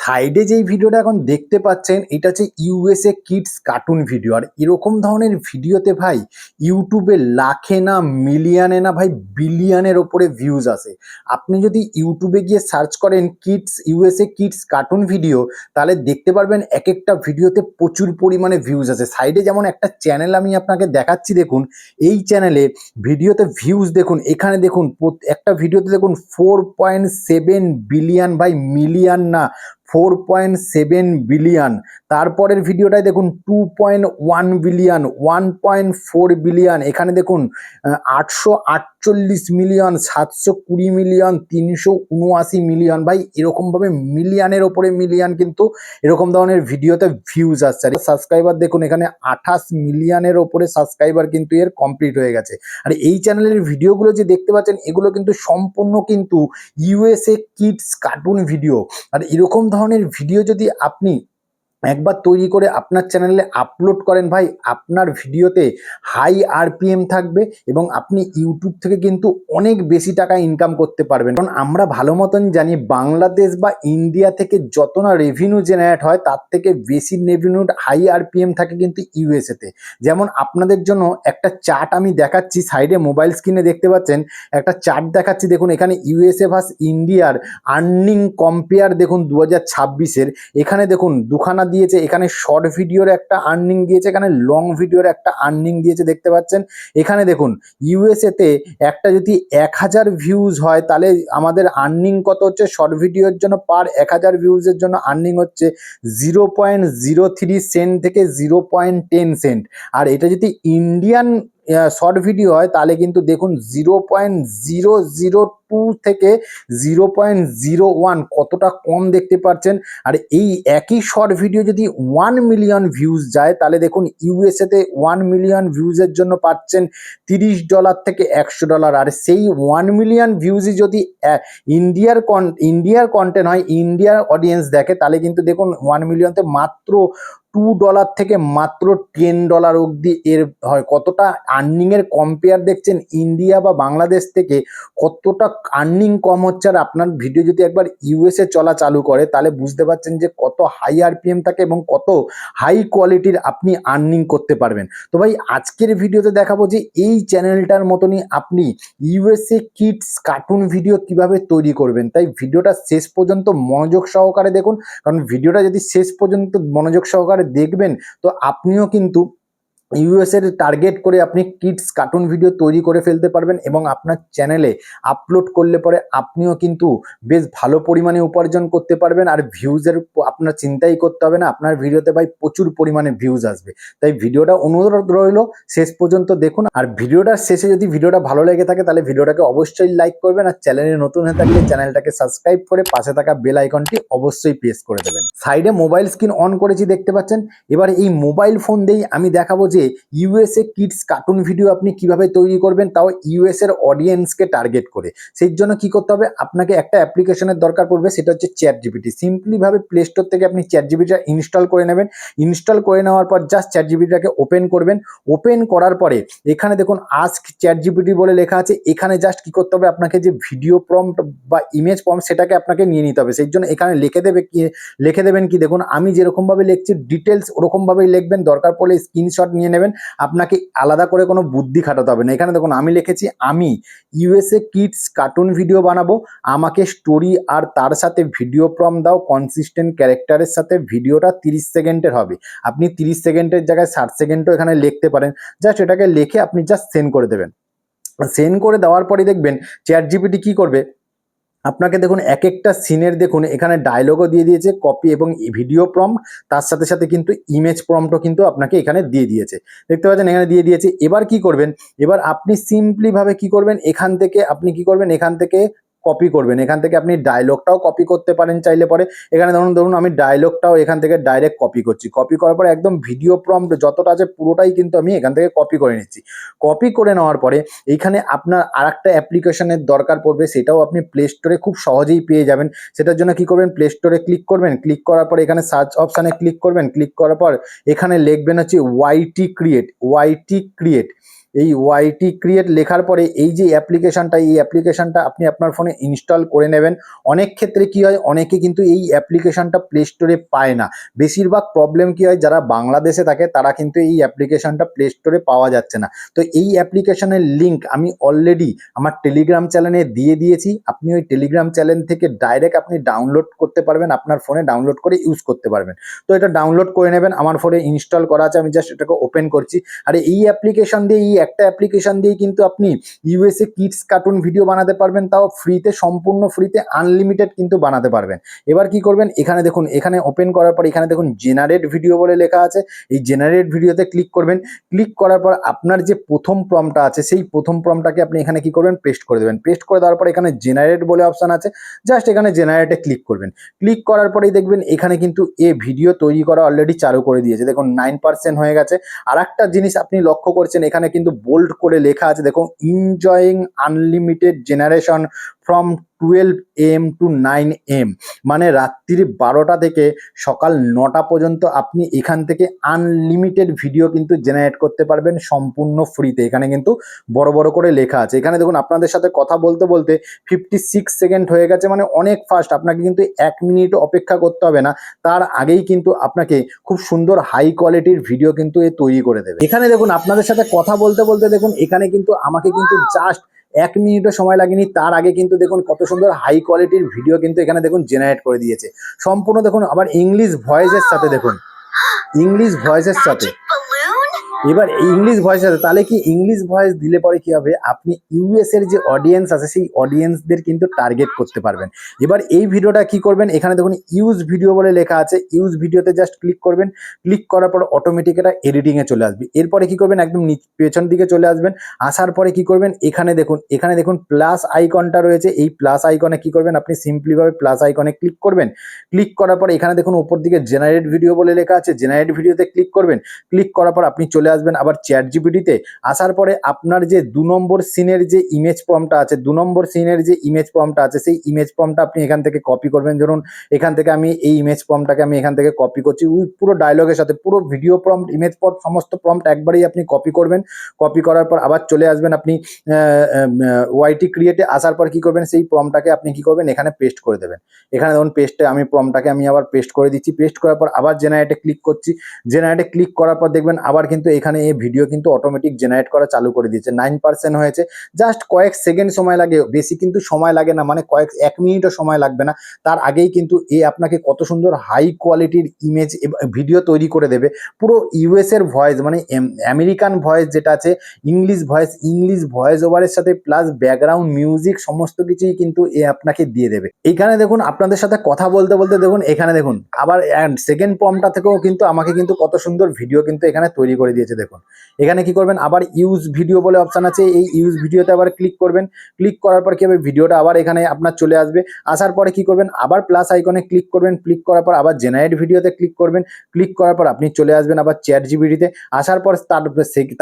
সাইডে যেই ভিডিওটা এখন দেখতে পাচ্ছেন এটা হচ্ছে ইউএসএ কিডস কার্টুন ভিডিও। আর এরকম ধরনের ভিডিওতে ভাই ইউটিউবে লাখে না মিলিয়নে না ভাই বিলিয়নের ওপরে ভিউজ আসে। আপনি যদি ইউটিউবে গিয়ে সার্চ করেন kids USA kids cartoon video, তাহলে দেখতে পারবেন এক একটা ভিডিওতে প্রচুর পরিমাণে ভিউজ আসে। সাইডে যেমন একটা চ্যানেল আমি আপনাকে দেখাচ্ছি, দেখুন এই চ্যানেলে ভিডিওতে ভিউজ দেখুন, এখানে দেখুন একটা ভিডিওতে দেখুন 4.7 বিলিয়ন, ভাই মিলিয়ন না, 4.7 বিলিয়ন। তারপরের ভিডিওটায় দেখুন 2.1 বিলিয়ন, 1.4 বিলিয়ন। এখানে দেখুন 848 মিলিয়ন, 720 মিলিয়ন, 379 মিলিয়ন। ভাই এরকমভাবে মিলিয়নের ওপরে মিলিয়ন কিন্তু এরকম ধরনের ভিডিওতে ভিউজ আসছে। আর সাবস্ক্রাইবার দেখুন এখানে 28 মিলিয়নের ওপরে সাবস্ক্রাইবার কিন্তু এর কমপ্লিট হয়ে গেছে। আর এই চ্যানেলের ভিডিওগুলো যে দেখতে পাচ্ছেন এগুলো কিন্তু সম্পূর্ণ কিন্তু ইউএসএ কিডস কার্টুন ভিডিও। আর এরকম ধরনের ভিডিও যদি আপনি একবার তৈরি করে আপনার চ্যানেলে আপলোড করেন, ভাই আপনার ভিডিওতে হাই আরপিএম থাকবে এবং আপনি ইউটিউব থেকে কিন্তু অনেক বেশি টাকা ইনকাম করতে পারবেন। কারণ আমরা ভালো মতন জানি বাংলাদেশ বা ইন্ডিয়া থেকে যত না রেভিনিউ জেনারেট হয় তার থেকে বেশি রেভিনিউ হাই আরপিএম থাকে কিন্তু ইউএসএতে। যেমন আপনাদের জন্য একটা চার্ট আমি দেখাচ্ছি, সাইডে মোবাইল স্ক্রিনে দেখতে পাচ্ছেন একটা চার্ট দেখাচ্ছি। দেখুন এখানে ইউএসএ ভার্স ইন্ডিয়ার আর্নিং কম্পেয়ার দেখুন 2026-এর। এখানে দেখুন দুখানা দিয়েছে, এখানে শর্ট ভিডিওর একটা আর্নিং দিয়েছে, এখানে লং ভিডিওর একটা আর্নিং দিয়েছে দেখতে পাচ্ছেন। এখানে দেখুন ইউএসএতে একটা যদি 1000 ভিউজ হয় তাহলে আমাদের আর্নিং কত হচ্ছে, শর্ট ভিডিওর জন্য পার 1000 ভিউজের জন্য আর্নিং হচ্ছে 0.03 সেন্ট থেকে 0.10 সেন্ট। আর এটা যদি ইন্ডিয়ান শর্ট ভিডিও হয় তাহলে কিন্তু দেখুন 0.002 থেকে 0.01, কতটা কম দেখতে পাচ্ছেন। আর এই একই শর্ট ভিডিও যদি 1 মিলিয়ন ভিউজ যায় তাহলে দেখুন ইউএসএতে 1 মিলিয়ন ভিউজের জন্য পাচ্ছেন $30 থেকে $100। আর সেই 1 মিলিয়ন ভিউজই যদি ইন্ডিয়ার কন্টেন্ট হয়, ইন্ডিয়ার অডিয়েন্স দেখে, তাহলে কিন্তু দেখুন 1 মিলিয়নতে মাত্র $2 থেকে মাত্র $10 অবধি এর হয়। কতটা আর্নিংয়ের কম্পেয়ার দেখছেন ইন্ডিয়া বা বাংলাদেশ থেকে, কতটা আর্নিং কম হচ্ছে। আর আপনার ভিডিও যদি একবার ইউএসএ চলা চালু করে তাহলে বুঝতে পারছেন যে কত হাই আরপিএম থাকে এবং কত হাই কোয়ালিটির আপনি আর্নিং করতে পারবেন। তো ভাই আজকের ভিডিওতে দেখাবো যে এই চ্যানেলটার মতনই আপনি ইউএসএ কিডস কার্টুন ভিডিও কিভাবে তৈরি করবেন। তাই ভিডিওটা শেষ পর্যন্ত মনোযোগ সহকারে দেখুন, কারণ ভিডিওটা যদি শেষ পর্যন্ত মনোযোগ সহকারে দেখবেন তো আপনিও কিন্তু ইউএসএর টার্গেট করে আপনি কিডস কার্টুন ভিডিও তৈরি করে ফেলতে পারবেন এবং আপনার চ্যানেলে আপলোড করলে পরে আপনিও কিন্তু বেশ ভালো পরিমাণে উপার্জন করতে পারবেন। আর ভিউজের আপনার চিন্তাই করতে হবে না, আপনার ভিডিওতে ভাই প্রচুর পরিমাণে ভিউজ আসবে। তাই ভিডিওটা অনুরোধ রইল শেষ পর্যন্ত দেখুন। আর ভিডিওটার শেষে যদি ভিডিওটা ভালো লেগে থাকে তাহলে ভিডিওটাকে অবশ্যই লাইক করবেন, আর চ্যানেলে নতুন হয়ে থাকলে চ্যানেলটাকে সাবস্ক্রাইব করে পাশে থাকা বেল আইকনটি অবশ্যই প্রেস করে দেবেন। সাইডে মোবাইল স্ক্রিন অন করেছি দেখতে পাচ্ছেন। এবার এই মোবাইল ফোন দিয়েই আমি দেখাবো যে ইউএসএ কিডস কার্টুন ভিডিও আপনি কিভাবে তৈরি করবেন, তাও ইউএস এর অডিয়েন্সকে টার্গেট করে। সেই জন্য কি করতে হবে, আপনাকে একটা অ্যাপ্লিকেশনের দরকার পড়বে, সেটা হচ্ছে চ্যাট জিপিটি। সিম্পলি ভাবে প্লে স্টোর থেকে আপনি চ্যাট জিপিটিটা ইনস্টল করে নেবেন। ইনস্টল করে নেওয়ার পর জাস্ট চ্যাট জিপিটিটাকে ওপেন করবেন। ওপেন করার পরে এখানে দেখুন আস্ক চ্যাট জিপিটি বলে লেখা আছে। এখানে জাস্ট কি করতে হবে, আপনাকে যে ভিডিও প্রম্পট বা ইমেজ প্রম্পট সেটাকে আপনাকে নিয়ে নিতে হবে। সেই জন্য এখানে লিখে দেবেন কি, দেখুন আমি যেরকম ভাবে লিখছি ডিটেলস ওরকম ভাবেই লিখবেন। দরকার পড়লে স্ক্রিনশট নিয়ে নেবেন, আপনাকে আলাদা করে কোনো বুদ্ধি খাটাতে হবে না। এখানে দেখুন আমি লিখেছি আমি ইউএসএ কিডস কার্টুন ভিডিও বানাবো, আমাকে স্টোরি আর তার সাথে ভিডিও প্রম্পট দাও, কনসিস্টেন্ট ক্যারেক্টারের সাথে ভিডিওটা 30 সেকেন্ডের হবে। আপনি 30 সেকেন্ডের জায়গায় 60 সেকেন্ডও এখানে লিখতে পারেন। জাস্ট এটাকে লিখে আপনি জাস্ট সেন্ড করে দেবেন। সেন্ড করে দেওয়ার পরে দেখবেন চ্যাট জিপিটি কি করবে, আপনাকে দেখুন এক একটা সিনের দেখুন এখানে ডায়লগও দিয়ে দিয়েছে, কপি এবং ভিডিও প্রম্পট, তার সাথে সাথে কিন্তু ইমেজ প্রম্পটও কিন্তু আপনাকে এখানে দিয়ে দিয়েছে। দেখতে পাচ্ছেন এখানে দিয়ে দিয়েছে। এবার কি করবেন, এবার আপনি সিম্পলি ভাবে কি করবেন, এখান থেকে আপনি কি করবেন, এখান থেকে কপি করবেন। এখান থেকে আপনি ডায়লগটাও কপি করতে পারেন চাইলে পরে। এখানে ধরুন আমি ডায়লগটাও এখান থেকে ডাইরেক্ট কপি করছি। কপি করার পরে একদম ভিডিও প্রম্পট যতটা আছে পুরোটাই কিন্তু আমি এখান থেকে কপি করে নিচ্ছি। কপি করে নেওয়ার পরে এইখানে আপনার আরেকটা অ্যাপ্লিকেশনের দরকার পড়বে, সেটাও আপনি প্লে স্টোরে খুব সহজেই পেয়ে যাবেন। সেটার জন্য কি করবেন, প্লে স্টোরে ক্লিক করবেন। ক্লিক করার পরে এখানে সার্চ অপশানে ক্লিক করবেন। ক্লিক করার পর এখানে লিখবেন হচ্ছে ওয়াইটি ক্রিয়েট। এই ওয়াইটি ক্রিয়েট লেখার পরে এই যে অ্যাপ্লিকেশনটা আপনি আপনার ফোনে ইনস্টল করে নেবেন। অনেক ক্ষেত্রে কি হয়, অনেকে কিন্তু এই অ্যাপ্লিকেশনটা প্লে স্টোরে পায় না। বেশিরভাগ প্রবলেম কি হয়, যারা বাংলাদেশে থাকে তারা কিন্তু এই অ্যাপ্লিকেশনটা প্লে স্টোরে পাওয়া যাচ্ছে না। তো এই অ্যাপ্লিকেশনের লিঙ্ক আমি অলরেডি আমার টেলিগ্রাম চ্যানেলে দিয়ে দিয়েছি। আপনি ওই টেলিগ্রাম চ্যানেল থেকে ডাইরেক্ট আপনি ডাউনলোড করতে পারবেন, আপনার ফোনে ডাউনলোড করে ইউজ করতে পারবেন। তো এটা ডাউনলোড করে নেবেন, আমার ফোনে ইনস্টল করা আছে, আমি জাস্ট এটাকে ওপেন করছি। আর এই অ্যাপ্লিকেশন দিয়ে, এই একটা অ্যাপ্লিকেশন দিয়ে কিন্তু আপনি ইউএসএ কিডস কার্টুন ভিডিও বানাতে পারবেন, তাও ফ্রিতে, সম্পূর্ণ ফ্রিতে, আনলিমিটেড কিন্তু বানাতে পারবেন। এবার কি করবেন, এখানে দেখুন, এখানে ওপেন করার পর এখানে দেখুন জেনারেট ভিডিও বলে লেখা আছে। এই জেনারেট ভিডিওতে ক্লিক করবেন। ক্লিক করার পর আপনার যে প্রথম প্রম্পটটা আছে সেই প্রথম প্রম্পটটাকে আপনি এখানে কি করবেন, পেস্ট করে দেবেন। পেস্ট করে দেওয়ার পর এখানে জেনারেট বলে অপশন আছে, জাস্ট এখানে জেনারেটে ক্লিক করবেন। ক্লিক করার পরেই দেখবেন এখানে কিন্তু ভিডিও তৈরি করা অলরেডি চালু করে দিয়েছে। দেখুন 9% হয়ে গেছে। আর একটা জিনিস আপনি লক্ষ্য করছেন, এখানে কিন্তু বোল্ড করে লেখা আছে, দেখুন enjoying unlimited generation from 12 AM to 9 AM, মানে রাত্রির 12টা থেকে সকাল 9টা পর্যন্ত আপনি এখান থেকে আনলিমিটেড ভিডিও কিন্তু জেনারেট করতে পারবেন সম্পূর্ণ ফ্রিতে। এখানে কিন্তু বড় বড় করে লেখা আছে। এখানে দেখুন আপনাদের সাথে কথা বলতে বলতে 56 সেকেন্ড হয়ে গেছে, মানে অনেক ফাস্ট। আপনাকে কিন্তু 1 মিনিট অপেক্ষা করতে হবে না, তার আগেই কিন্তু আপনাকে খুব সুন্দর হাই কোয়ালিটির ভিডিও কিন্তু তৈরি করে দেবে। এখানে দেখুন আপনাদের সাথে কথা বলতে বলতে দেখুন এখানে কিন্তু আমাকে কিন্তু জাস্ট 1 মিনিটও সময় লাগেনি, তার আগে কিন্তু দেখুন কত সুন্দর হাই কোয়ালিটির ভিডিও কিন্তু এখানে দেখুন জেনারেট করে দিয়েছে সম্পূর্ণ। দেখুন আবার ইংলিশ ভয়েসের সাথে, দেখুন ইংলিশ ভয়েসের সাথে। এবার ইংলিশ ভয়েস আছে, তাহলে কি ইংলিশ ভয়েস দিলে পরে কি হবে, আপনি ইউএস এর যে অডিয়েন্স আছে সেই অডিয়েন্সদের কিন্তু টার্গেট করতে পারবেন। এবার এই ভিডিওটা কি করবেন, এখানে দেখুন ইউজ ভিডিও বলে লেখা আছে, ইউজ ভিডিওতে জাস্ট ক্লিক করবেন। ক্লিক করার পর অটোমেটিক এটা এডিটিংয়ে চলে আসবে। এরপরে কি করবেন, একদম পেছন দিকে চলে আসবেন। আসার পরে কি করবেন, এখানে দেখুন প্লাস আইকনটা রয়েছে। এই প্লাস আইকনে কি করবেন, আপনি সিম্পলিভাবে প্লাস আইকনে ক্লিক করবেন। ক্লিক করার পর এখানে দেখুন উপর দিকে জেনারেট ভিডিও বলে লেখা আছে, জেনারেট ভিডিওতে ক্লিক করবেন। ক্লিক করার পর আপনি চলে আসবেন আবার চ্যাট জিপিটিতে। আসার পরে আপনার যে 2 নম্বর সিনের যে ইমেজ প্রম্পটটা আছে, 2 নম্বর সিনের যে ইমেজ প্রম্পটটা আছে, সেই ইমেজ প্রম্পটটা আপনি এখান থেকে কপি করবেন। ধরুন এখান থেকে আমি এই ইমেজ প্রম্পটটাকে আমি এখান থেকে কপি করছি, পুরো ডায়লগের সাথে, পুরো ভিডিও প্রম্পট, ইমেজ প্রম্পট, সমস্ত প্রম্পট একবারেই আপনি কপি করবেন। কপি করার পর আবার চলে আসবেন আপনি ওয়াইটি ক্রিয়েটে। আসার পর কি করবেন, সেই প্রম্পটটাকে আপনি কি করবেন, এখানে পেস্ট করে দেবেন। এখানে ধরুন পেস্টে আমি প্রম্পটটাকে আমি আবার পেস্ট করে দিচ্ছি। পেস্ট করার পর আবার জেনারেটে ক্লিক করছি। জেনারেটে ক্লিক করার পর দেখবেন আবার কিন্তু এখানে এই ভিডিও কিন্তু অটোমেটিক জেনারেট করা চালু করে দিয়েছে। 9% হয়েছে, জাস্ট কয়েক সেকেন্ড সময় লাগে, বেশি কিন্তু সময় লাগে না, মানে 1 মিনিটও সময় লাগবে না। তার আগেই কিন্তু আপনাকে কত সুন্দর হাই কোয়ালিটির ইমেজ ভিডিও তৈরি করে দেবে। পুরো ইউএস এর ভয়েস, মানে আমেরিকান ভয়েস যেটা আছে, ইংলিশ ভয়েস ওভারের সাথে প্লাস ব্যাকগ্রাউন্ড মিউজিক সমস্ত কিছুই কিন্তু আপনাকে দিয়ে দেবে। এইখানে দেখুন আপনাদের সাথে কথা বলতে বলতে দেখুন এখানে দেখুন আবার সেকেন্ড প্রম্পটটা থেকেও কিন্তু আমাকে কিন্তু কত সুন্দর ভিডিও কিন্তু এখানে তৈরি করে দিয়েছে। দেখুন এখানে কি করবেন, আবার ইউজ ভিডিও বলে অপশন আছে, এই ইউজ ভিডিওতে আবার ক্লিক করবেন। ক্লিক করার পর কি হবে, ভিডিওটা আবার এখানে আপনার চলে আসবে। আসার পরে কি করবেন, আবার প্লাস আইকনে ক্লিক করবেন। ক্লিক করার পর আবার জেনারেট ভিডিওতে ক্লিক করবেন। ক্লিক করার পর আপনি চলে আসবেন আবার চ্যাট জিপিটিতে। আসার পর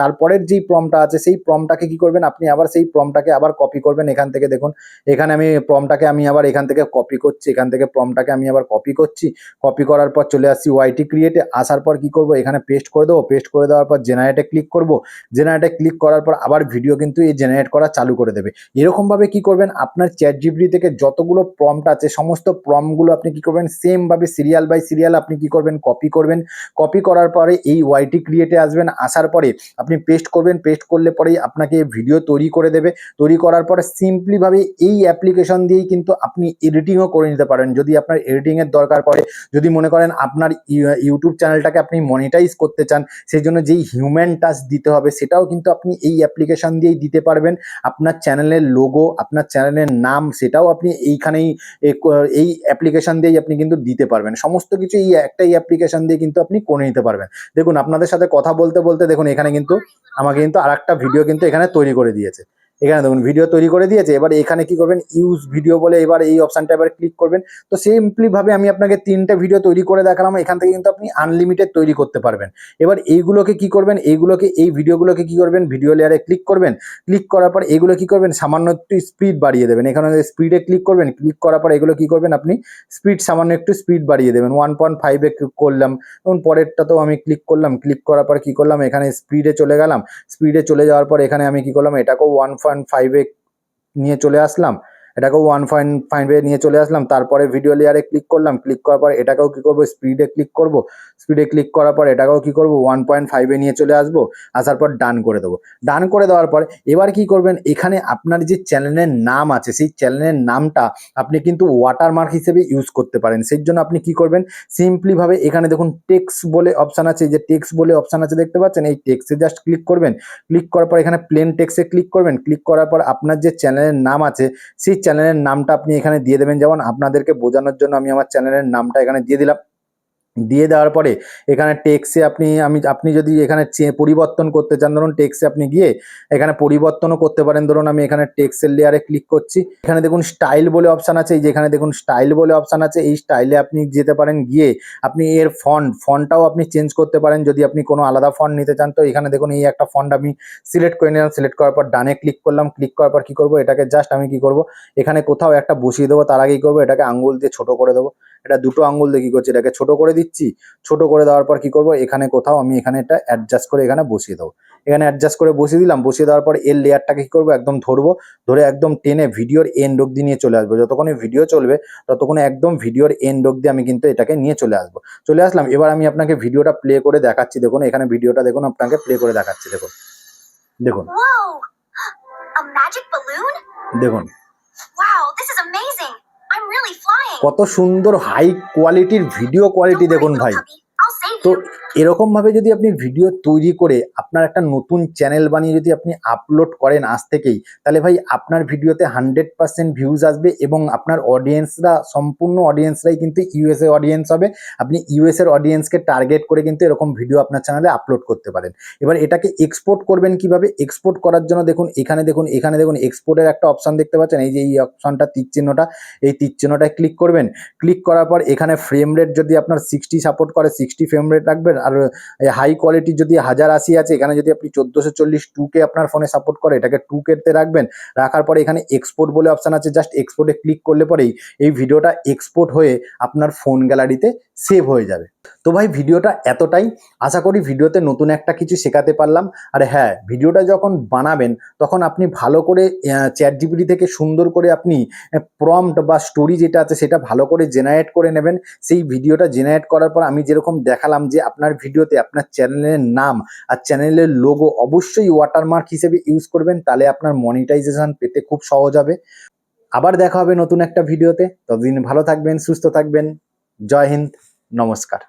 তারপরের যেই প্রম্পটটা আছে সেই প্রম্পটটাকে কি করবেন, আপনি আবার সেই প্রম্পটটাকে আবার কপি করবেন। এখান থেকে দেখুন এখানে আমি প্রম্পটটাকে আমি আবার এখান থেকে কপি করছি, এখান থেকে প্রম্পটটাকে আমি আবার কপি করছি। কপি করার পর চলে আসছি ওয়াইটি ক্রিয়েটে। আসার পর কি করব, এখানে পেস্ট করে দেবো। পেস্ট করে দেওয়ার পর জেনারেটে ক্লিক করব। জেনারেটে ক্লিক করার পর আবার ভিডিও কিন্তু এই জেনারেট করা চালু করে দেবে। এরকমভাবে কি করবেন, আপনার চ্যাট জিপিটি থেকে যতগুলো প্রম্পট আছে সমস্ত প্রম্পটগুলো আপনি কি করবেন, সেম ভাবে সিরিয়াল বাই সিরিয়াল আপনি কি করবেন, কপি করবেন। কপি করার পরে এই ওয়াইটি ক্রিয়েটে আসবেন। আসার পরে আপনি পেস্ট করবেন। পেস্ট করলে পরেই আপনাকে ভিডিও তৈরি করে দেবে। তৈরি করার পরে সিম্পলিভাবে এই অ্যাপ্লিকেশন দিয়েই কিন্তু আপনি এডিটিংও করে নিতে পারেন। যদি আপনার এডিটিংয়ের দরকার পড়ে, যদি মনে করেন আপনার ইউটিউব চ্যানেলটাকে আপনি মনিটাইজ করতে চান, সেই জন্য যেই হিউম্যান টাচ দিতে হবে সেটাও কিন্তু আপনি এই অ্যাপ্লিকেশন দিয়েই দিতে পারবেন। আপনার চ্যানেলের লোগো, আপনার চ্যানেলের নাম, সেটাও আপনি এইখানেই এই অ্যাপ্লিকেশন দিয়েই আপনি কিন্তু দিতে পারবেন। সমস্ত কিছু এই একটাই অ্যাপ্লিকেশন দিয়ে কিন্তু আপনি করে নিতে পারবেন। দেখুন আপনাদের সাথে কথা বলতে বলতে দেখুন এখানে কিন্তু আমাকে কিন্তু আরেকটা ভিডিও কিন্তু এখানে তৈরি করে দিয়েছে। এখানে দেখুন ভিডিও তৈরি করে দিয়েছে। এবার এখানে কি করবেন, ইউজ ভিডিও বলে এবার এই অপশনটা এবার ক্লিক করবেন। তো সিম্পলি ভাবে আমি আপনাকে 3টা ভিডিও তৈরি করে দেখালাম। এখান থেকে কিন্তু আপনি আনলিমিটেড তৈরি করতে পারবেন। এবার এইগুলোকে কি করবেন, এই ভিডিওগুলোকে কি করবেন, ভিডিও লেয়ারে ক্লিক করবেন। ক্লিক করার পর এগুলো কি করবেন, সামান্য একটু স্পিড বাড়িয়ে দেবেন। এখানে স্পিডে ক্লিক করবেন। ক্লিক করার পর এগুলো কি করবেন, আপনি স্পিড সামান্য একটু স্পিড বাড়িয়ে দেবেন। 1.5 করলাম। এবং পরেরটাতেও আমি ক্লিক করলাম। ক্লিক করার পর কি করলাম, এখানে স্পিডে চলে গেলাম। স্পিডে চলে যাওয়ার পর এখানে আমি কি করলাম, এটাকেও 1.5 নিয়ে চলে আসলাম। এটাকেও 1.5 নিয়ে চলে আসলাম। তারপরে ভিডিও লেয়ারে ক্লিক করলাম। ক্লিক করার পর এটাকেও কি করবো, স্পিডে ক্লিক করব। স্পিডে ক্লিক করার পর এটাকেও কি করব, 1.5 নিয়ে চলে আসবো। আসার পর ডান করে দেবো। ডান করে দেওয়ার পর এবার কি করবেন, এখানে আপনার যে চ্যানেলের নাম আছে সেই চ্যানেলের নামটা আপনি কিন্তু ওয়াটারমার্ক হিসেবে ইউজ করতে পারেন। সেই জন্য আপনি কি করবেন, সিম্পলি ভাবে এখানে দেখুন টেক্সট বলে অপশন আছে, যে টেক্সট বলে অপশন আছে দেখতে পাচ্ছেন, এই টেক্সটে জাস্ট ক্লিক করবেন। ক্লিক করার পর এখানে প্লেন টেক্সটে ক্লিক করবেন। ক্লিক করার পর আপনার যে চ্যানেলের নাম আছে সেই চ্যানেলের নামটা আপনি এখানে দিয়ে দেবেন। যেমন আপনাদেরকে বোঝানোর জন্য আমি আমার চ্যানেলের নামটা এখানে দিয়ে দিলাম। দিয়ে দেওয়ার পরে এখানে টেক্সে আপনি যদি এখানে পরিবর্তন করতে চান, ধরুন টেক্সে আপনি গিয়ে এখানে পরিবর্তনও করতে পারেন। ধরুন আমি এখানে টেক্সের লেয়ারে ক্লিক করছি। এখানে দেখুন স্টাইল বলে অপশান আছে, এই যে এখানে দেখুন স্টাইল বলে অপশান আছে, এই স্টাইলে আপনি যেতে পারেন। গিয়ে আপনি এর ফন্টটাও আপনি চেঞ্জ করতে পারেন যদি আপনি কোনো আলাদা ফন্ট নিতে চান। তো এখানে দেখুন এই একটা ফন্ট আমি সিলেক্ট করে নিলাম। সিলেক্ট করার পর ডানে ক্লিক করলাম। ক্লিক করার পর কি করব, এটাকে জাস্ট আমি কি করব, এখানে কোথাও একটা বসিয়ে দেবো। তার আগেই করবো, এটাকে আঙ্গুল দিয়ে ছোট করে দেবো। এটা দুটো আঙ্গুল দিয়ে কি করছি, এটাকে ছোট করে দিচ্ছি। ছোট করে দেওয়ার পর কি করব, এখানে কোথাও আমি এখানে এটা অ্যাডজাস্ট করে এখানে বসিয়ে দেবো। এখানে অ্যাডজাস্ট করে বসিয়ে দিলাম। বসিয়ে দেওয়ার পর এর লেয়ারটাকে কি করবো, একদম ধরবো। ধরে একদম টেনে ভিডিওর এন্ড অব্দি নিয়ে চলে আসবো। যতক্ষণে ভিডিও চলবে ততক্ষণে একদম ভিডিওর এন্ড অব্দি আমি কিন্তু এটাকে নিয়ে চলে আসবো। চলে আসলাম। এবার আমি আপনাকে ভিডিওটা প্লে করে দেখাচ্ছি। দেখুন এখানে ভিডিওটা দেখুন, আপনাকে প্লে করে দেখাচ্ছি। দেখুন দেখুন দেখুন কত সুন্দর হাই কোয়ালিটির ভিডিও কোয়ালিটি দেখুন ভাই। তো এরকম ভাবে যদি আপনি ভিডিও তৈরি করে আপনার একটা নতুন চ্যানেল বানিয়ে যদি আপনি আপলোড করেন আজ থেকেই, তাহলে ভাই আপনার ভিডিওতে 100% ভিউজ আসবে এবং আপনার অডিয়েন্সরা, সম্পূর্ণ অডিয়েন্সরাই কিন্তু ইউএসএ অডিয়েন্স হবে। আপনি ইউএসএর অডিয়েন্সকে টার্গেট করে কিন্তু এরকম ভিডিও আপনার চ্যানেলে আপলোড করতে পারেন। এবার এটাকে এক্সপোর্ট করবেন কিভাবে, এক্সপোর্ট করার জন্য দেখুন এখানে দেখুন এক্সপোর্টের একটা অপশন দেখতে পাচ্ছেন, এই যে এই অপশনটা তীর চিহ্নটা, এই তীর চিহ্নটায় ক্লিক করবেন। ক্লিক করার পর এখানে ফ্রেম রেট যদি আপনার 60 সাপোর্ট করে 60 ফ্রেম রেট রাখবেন। আর হাই কোয়ালিটি যদি 1080 আছে, এখানে যদি আপনি 1440 2K আপনার ফোনে সাপোর্ট করে, এটাকে 2K তে রাখবেন। রাখার পরে এখানে এক্সপোর্ট বলে অপশন আছে, জাস্ট এক্সপোর্টে ক্লিক করলে পরেই এই ভিডিওটা এক্সপোর্ট হয়ে আপনার ফোন গ্যালারিতে সেভ হয়ে যাবে। তো ভাই ভিডিওটা এতটাই। আশা করি ভিডিওতে নতুন একটা কিছু শেখাতে পারলাম। আর হ্যাঁ, ভিডিওটা যখন বানাবেন তখন আপনি ভালো করে চ্যাটজিপিটি থেকে সুন্দর করে আপনি প্রম্পট বা স্টোরি যেটা আছে সেটা ভালো করে জেনারেট করে নেবেন। সেই ভিডিওটা জেনারেট করার পর আমি যেরকম দেখালাম যে আপনার ভিডিওতে আপনার চ্যানেলের নাম আর চ্যানেলের লোগো অবশ্যই ওয়াটারমার্ক হিসেবে ইউজ করবেন, তাহলে আপনার মনিটাইজেশন পেতে খুব সহজ হবে। আবার দেখা হবে নতুন একটা ভিডিওতে। ততদিন ভালো থাকবেন, সুস্থ থাকবেন। জয় হিন্দ, নমস্কার।